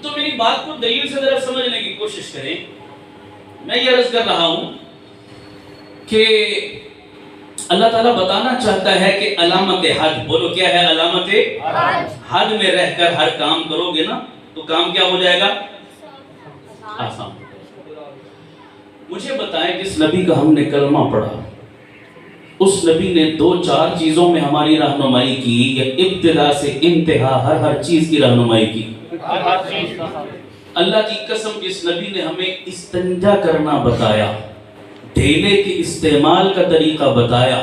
تو میری بات کو دلیل سے ذرا سمجھنے کی کوشش کریں. میں یہ عرض کر رہا ہوں کہ اللہ تعالیٰ بتانا چاہتا ہے کہ علامت حد، بولو کیا ہے علامت حد میں رہ کر ہر کام کرو گے نا تو کام کیا ہو جائے گا؟ آسان. مجھے بتائیں جس نبی کا ہم نے کلمہ پڑھا اس نبی نے 2-4 چیزوں میں ہماری رہنمائی کی یا ابتدا سے انتہا ہر چیز کی رہنمائی کی؟ اللہ کی قسم جس نبی نے ہمیں استنجا کرنا بتایا، ڈھیلے کے استعمال کا طریقہ بتایا،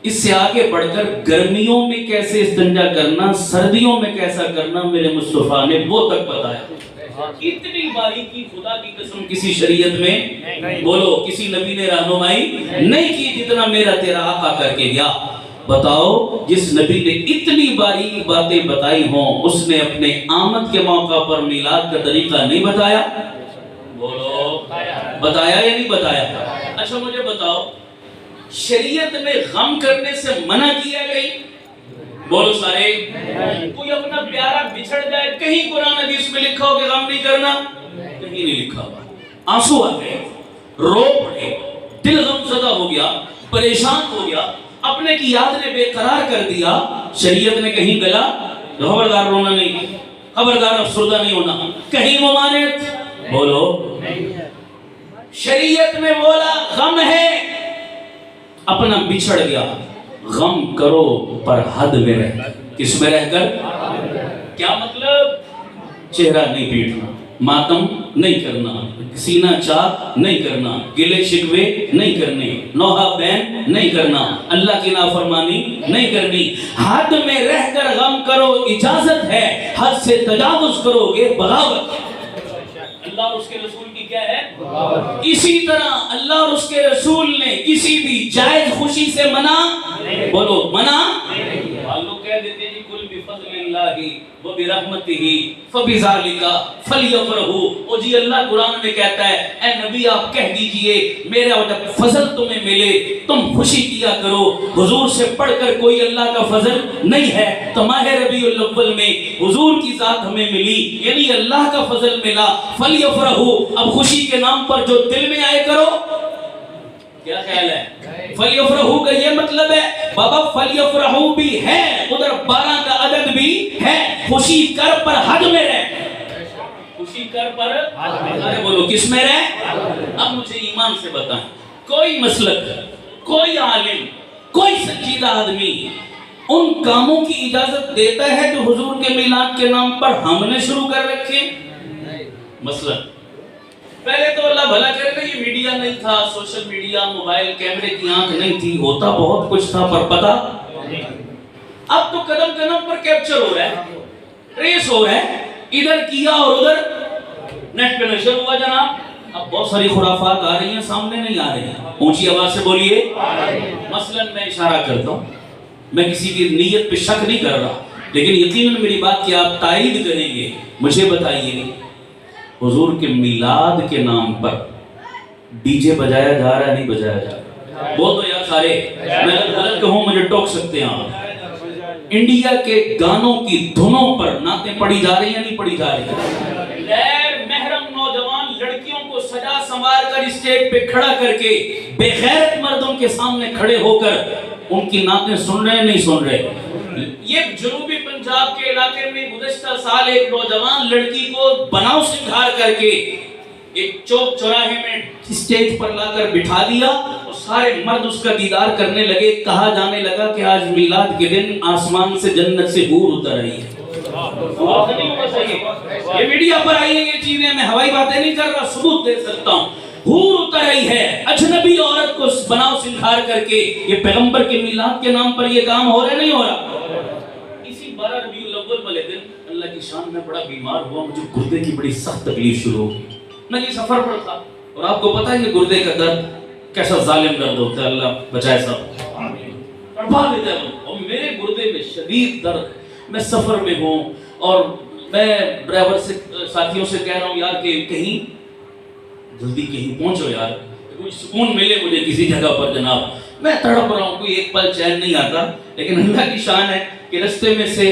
اس سے آگے بڑھ کر گرمیوں میں کیسے استنجا کرنا، سردیوں میں کیسا کرنا، میرے مصطفیٰ نے وہ تک بتایا. اتنی باریکی خدا کی قسم کسی شریعت میں بولو کسی نبی نے رہنمائی نہیں کی جتنا میرا تیرا آقا کر کے گیا. بتاؤ جس نبی نے اتنی باریک باتیں بتائی ہوں اس نے اپنے آمد کے موقع پر میلاد کا طریقہ نہیں بتایا؟ بولو بتایا یا نہیں بتایا؟ اچھا مجھے بتاؤ شریعت میں غم کرنے سے منع کیا گئی؟ بولو سارے. کوئی اپنا پیارا بچھڑ جائے کہیں قرآن حدیث میں لکھا ہو کہ غم نہیں کرنا؟ کہیں نہیں لکھا ہوا. آنسو آ گئے، رو پڑے، دل غم زدہ ہو گیا، پریشان ہو گیا، اپنے کی یاد نے بے قرار کر دیا. شریعت نے کہیں گلا خبردار رونا نہیں، خبردار افسردہ نہیں ہونا، کہیں ممانعت؟ بولو شریعت میں بولا غم ہے، اپنا بچھڑ گیا، غم کرو پر حد میں رہ کر. کس میں رہ کر؟ کیا مطلب؟ چہرہ نہیں پیٹنا، ماتم نہیں کرنا، سینہ چاک نہیں کرنا، گلے شکوے نہیں کرنے، نوحہ بین نہیں کرنا، اللہ کی نافرمانی نہیں کرنی. حد میں رہ کر غم کرو اجازت ہے، حد سے تجاوز کرو گے بغاوت. اللہ اور اس کے رسول کی کیا ہے؟ اسی طرح اللہ اور اس کے رسول نے کسی بھی جائز خوشی سے منع، بولو منع. لوگ کہہ دیتے جی کل بفضل اللہ وبرحمتہ فبذالک فلیفرحوا. او جی اللہ قرآن میں کہتا ہے اے نبی آپ کہہ دیجئے میرا جب فضل تمہیں ملے تم خوشی کیا کرو. حضور سے پڑھ کر کوئی اللہ کا فضل نہیں ہے. تو ماہ ربیع الاول میں حضور کی ذات ہمیں ملی یعنی اللہ کا فضل ملا. فلیفرحوا اب خوشی کے نام پر جو دل میں آئے کرو. کیا خیال ہے؟ فلیفرحوا کا یہ مطلب ہے بابا فلیفرحوا بھی ہے ادھر 12 کا عدد بھی ہے. خوشی کر پر حد میں رہ، خوشی کر پر ارے بولو کس میں رہ. اب مجھے ایمان سے بتائیں کوئی مسلک، کوئی عالم، کوئی سنجیدہ آدمی ان کاموں کی اجازت دیتا ہے جو حضور کے میلاد کے نام پر ہم نے شروع کر رکھے؟ مثلا پہلے تو اللہ بھلا کرے نا یہ میڈیا نہیں تھا، سوشل میڈیا، موبائل، کیمرے کی آنکھ نہیں تھی، ہوتا بہت کچھ تھا پر پتہ. اب تو قدم قدم پر کیپچر ہو رہا ہے، ٹریس ہو رہا ہے، ادھر کیا اور ادھر نیٹ پہ نشر ہوا جناب. اب بہت ساری خرافات آ رہی ہیں، سامنے نہیں آ رہی ہیں. اونچی آواز سے بولیے. مثلا میں اشارہ کرتا ہوں، میں کسی کی نیت پہ شک نہیں کر رہا لیکن یقیناً میری بات کی آپ تائید کریں گے. مجھے بتائیے حضور کے میلاد کے نام پر ڈی جے بجایا جا رہا ہے نہیں بجایا جا رہا؟ بول دو یار سارے، میں غلط کہوں مجھے ٹوک سکتے ہیں آپ. انڈیا کے گانوں کی دھنوں پر نعتیں پڑھی جا رہی ہیں نہیں پڑھی جا رہی ہیں؟ غیر محرم نوجوان لڑکیوں کو سجا سنوار کر اسٹیج پہ کھڑا کر کے بے غیرت مردوں کے سامنے کھڑے ہو کر ان کی نعتیں سن رہے ہیں نہیں سن رہے؟ یہ جنوبی پنجاب کے علاقے میں گزشتہ سال ایک نوجوان لڑکی کو بناؤ سنگھار کر کے ایک چوک چوراہے میں اسٹیج پر لا کر بٹھا دیا اور سارے مرد اس کا دیدار کرنے لگے. کہا جانے لگا کہ آج میلاد کے دن آسمان سے جنت سے حور اتر رہی ہے. یہ میڈیا پر آئی ہے یہ چیزیں، میں ہوائی باتیں نہیں کر رہا، ثبوت دے سکتا ہوں. حور اتر رہی ہے اجنبی عورت کو بناؤ سنگھار کر کے. یہ پیغمبر کے میلاد کے نام پر یہ کام ہو رہا نہیں ہو رہا؟ اسی 12 ربیع الاول والے دن اللہ کی شان میں بڑا بیمار ہوا، مجھے گردے کی بڑی سخت تکلیف شروع ہوگی. میں یہ سفر پر تھا اور آپ کو پتا ہے کہ گردے کا درد کیسا ظالم درد ہوتا ہے، اللہ بچائے سب. تڑپا دیتا ہے اور میرے گردے میں شدید درد. میں سفر میں ہوں اور میں ڈرائیور سے ساتھیوں سے کہہ رہا ہوں یار کہ کہیں جلدی کہیں پہنچو یار، کوئی سکون ملے مجھے کسی جگہ پر جناب. میں تڑپ رہا ہوں، کوئی ایک پل چین نہیں آتا. لیکن اللہ کی شان ہے کہ رستے میں سے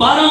12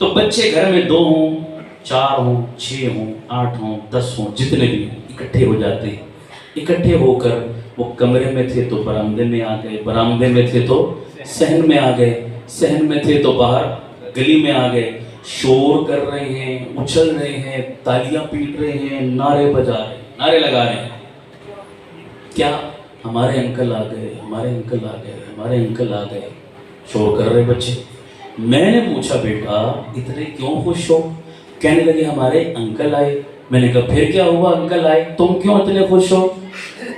تو بچے گھر میں 2 ہوں 4 ہوں 6 ہوں 8 ہوں 10 ہوں جتنے بھی ہوں اکٹھے ہو جاتے ہیں. اکٹھے ہو کر وہ کمرے میں تھے تو برآمدے میں آ گئے, برآمدے میں تھے تو صحن میں آ گئے, صحن میں تھے تو باہر گلی میں آ گئے, شور کر رہے ہیں, اچھل رہے ہیں, تالیاں پیٹ رہے ہیں, نعرے بجا رہے ہیں, نعرے لگا رہے ہیں. کیا ہمارے انکل آ گئے, ہمارے انکل آ گئے, ہمارے انکل آ گئے, شور کر رہے بچے. میں نے پوچھا بیٹا اتنے کیوں خوش ہو؟ کہنے لگے ہمارے انکل آئے. میں نے کہا پھر کیا ہوا, انکل آئے تم کیوں اتنے خوش ہو؟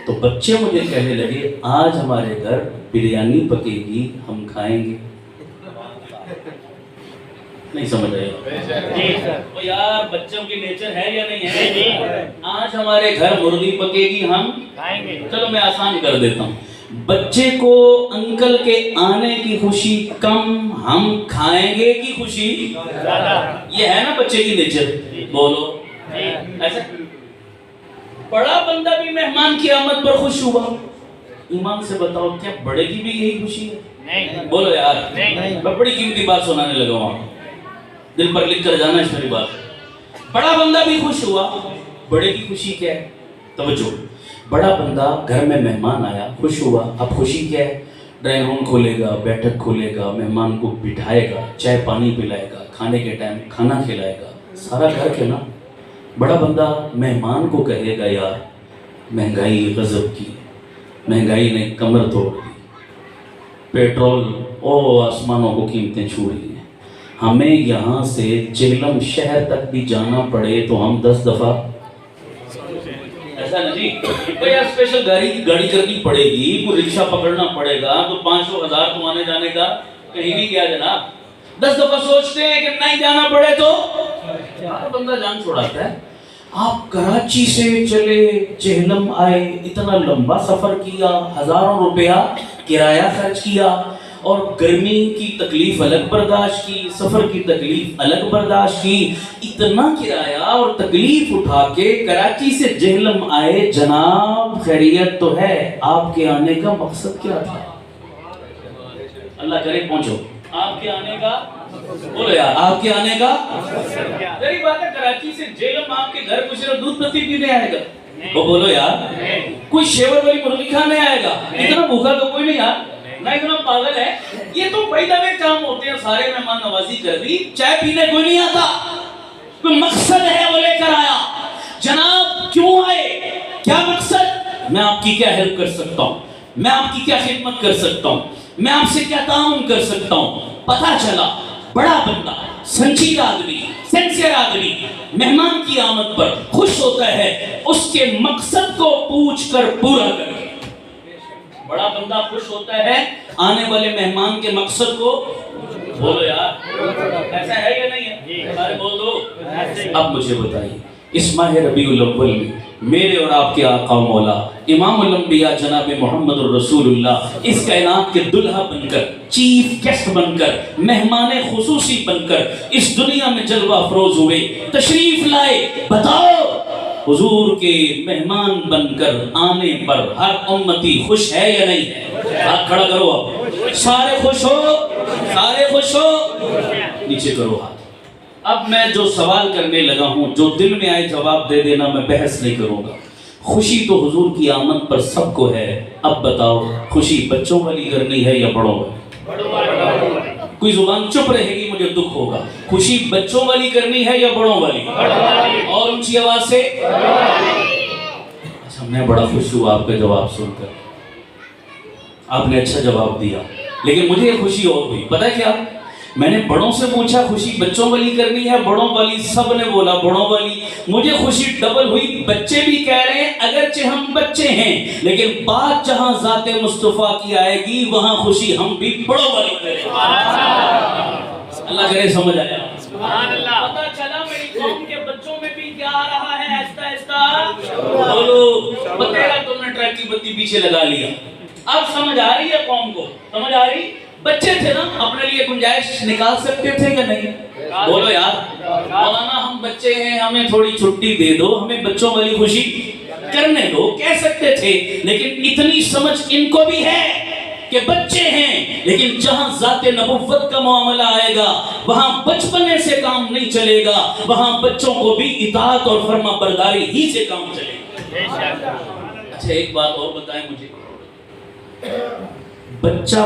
تو بچے مجھے کہنے لگے آج ہمارے گھر بریانی پکے گی, ہم کھائیں گے. نہیں سمجھ آئے وہ یار بچوں کی نیچر ہے یا نہیں ہے؟ آج ہمارے گھر مرغی پکے گی, ہم کھائیں گے. چلو میں آسان کر دیتا ہوں, بچے کو انکل کے آنے کی خوشی کم, ہم کھائیں گے کی خوشی یہ ہے نا بچے کی نیچر. بولو ایسا. بڑا بندہ بھی مہمان کی آمد پر خوش ہوا. ایمان سے بتاؤ کیا بڑے کی بھی یہی خوشی ہے؟ بولو یار. میں بڑی قیمتی بات سنانے لگا ہوں, دل پر لکھ کر جانا اس میری بات. بڑا بندہ بھی خوش ہوا. بڑے کی خوشی کیا ہے؟ توجہ. بڑا بندہ گھر میں مہمان آیا, خوش ہوا. اب خوشی کیا ہے؟ ڈرائنگ روم کھولے گا, بیٹھک کھولے گا, مہمان کو بٹھائے گا, چائے پانی پلائے گا, کھانے کے ٹائم کھانا کھلائے گا, سارا گھر کے نا. بڑا بندہ مہمان کو کہے گا یار مہنگائی غضب کی, مہنگائی نے کمر توڑ دی, پیٹرول آسمانوں کو قیمتیں چھو رہی ہیں, ہمیں یہاں سے جہلم شہر تک بھی جانا پڑے تو ہم 10 دفعہ ایسا نہیں کوئی اسپیشل گاڑی کرنی پڑے گی, کوئی رکشہ پکڑنا پڑے گا تو 500,000 تو آنے جانے کا کہیں بھی کیا جناب. 10 دفعہ سوچتے ہیں کہ نہیں جانا پڑے تو ہر بندہ جان چھوڑاتا ہے. آپ کراچی سے چلے جہلم آئے, اتنا لمبا سفر کیا, ہزاروں روپیہ کرایہ خرچ کیا, اور گرمی کی تکلیف الگ برداشت کی, سفر کی تکلیف الگ برداشت کی, اتنا کرایہ اور تکلیف اٹھا کے کراچی سے جہلم آئے. جناب خیریت تو ہے, آپ کے آنے کا مقصد کیا تھا؟ اللہ کرے پہنچو. آپ کے آنے کا بولو یار, آپ کے آنے کا میری بات ہے. کراچی سے جہلم آپ کے گھر کو صرف دودھ پتی پینے آئے گا, وہ بولو یار. کوئی شیور والی مرغی کھانے آئے گا, اتنا بھوکا تو کوئی نہیں یار, نہ اتنا پاگل ہے. یہ تو پیدا میں کام ہوتے ہیں, سارے مہمان نوازی کر دی, چائے پینے کوئی نہیں آتا, کوئی مقصد ہے وہ لے کر آیا. جناب کیوں آئے, کیا مقصد؟ میں آپ کی کیا ہیلپ کر سکتا ہوں, میں آپ کی کیا خدمت کر سکتا ہوں, میں آپ سے کیا تعاون کر سکتا ہوں. پتا چلا بڑا بندہ, سنجیدہ آدمی, سینسیئر آدمی مہمان کی آمد پر خوش ہوتا ہے اس کے مقصد کو پوچھ کر پورا کر کے. بڑا بندہ خوش ہوتا ہے آنے والے مہمان کے مقصد کو. بولو یار ایسا ہے یا نہیں ہے؟ سارے بول دو. اب مجھے بتائیے اس ماہ ربیع الاول میں میرے اور آپ کے آقا مولا امام الانبیاء جناب محمد الرسول اللہ اس کائنات کے دلہا بن کر, چیف گیسٹ بن کر, مہمان خصوصی بن کر اس دنیا میں جلوہ افروز ہوئے, تشریف لائے. بتاؤ حضور کے مہمان بن کر آنے پر ہر امتی خوش ہے یا نہیں ہے؟ ہاتھ کھڑا کرو. اب سارے خوش ہو, سارے خوش ہو, نیچے کرو ہاتھ. اب میں جو سوال کرنے لگا ہوں, جو دل میں آئے جواب دے دینا, میں بحث نہیں کروں گا. خوشی تو حضور کی آمد پر سب کو ہے. اب بتاؤ خوشی بچوں والی کرنی ہے یا بڑوں والی؟ کوئی زبان چپ رہے گی مجھے دکھ ہوگا. خوشی بچوں والی کرنی ہے یا بڑوں والی؟ اور اونچی آواز سے. اچھا میں بڑا خوش ہوا آپ کا جواب سن کر, آپ نے اچھا جواب دیا, لیکن مجھے یہ خوشی اور ہوئی. پتہ کیا, میں نے بڑوں سے پوچھا خوشی بچوں والی کرنی ہے بڑوں والی, سب نے بولا بڑوں والی. مجھے خوشی ڈبل ہوئی, بچے بھی کہہ رہے ہیں اگرچہ ہم بچے ہیں لیکن بات جہاں ذات مصطفیٰ کی آئے گی وہاں خوشی ہم بھی بڑوں والی کریں. اللہ کرے سمجھ آیا. پتہ چلا میری قوم کے بچوں میں بھی کیا آ رہا ہے آہستہ آہستہ. بولو بتیرا تم نے ٹریک کی بتی پیچھے لگا لیا. اب سمجھ آ رہی ہے قوم کو, سمجھ آ رہی. بچے تھے نا, اپنے لیے گنجائش نکال سکتے تھے کہ نہیں؟ بولو یار. مولانا ہم بچے ہیں, ہمیں تھوڑی چھٹی دے دو, ہمیں بچوں والی خوشی کرنے دو, کہہ سکتے تھے. لیکن اتنی سمجھ ان کو بھی ہے کہ بچے ہیں، لیکن جہاں ذات نبوت کا معاملہ آئے گا وہاں بچپنے سے کام نہیں چلے گا، وہاں بچوں کو بھی اطاعت اور فرما برداری ہی سے کام چلے گا۔ اچھا ایک بات اور بتائیں مجھے، بچہ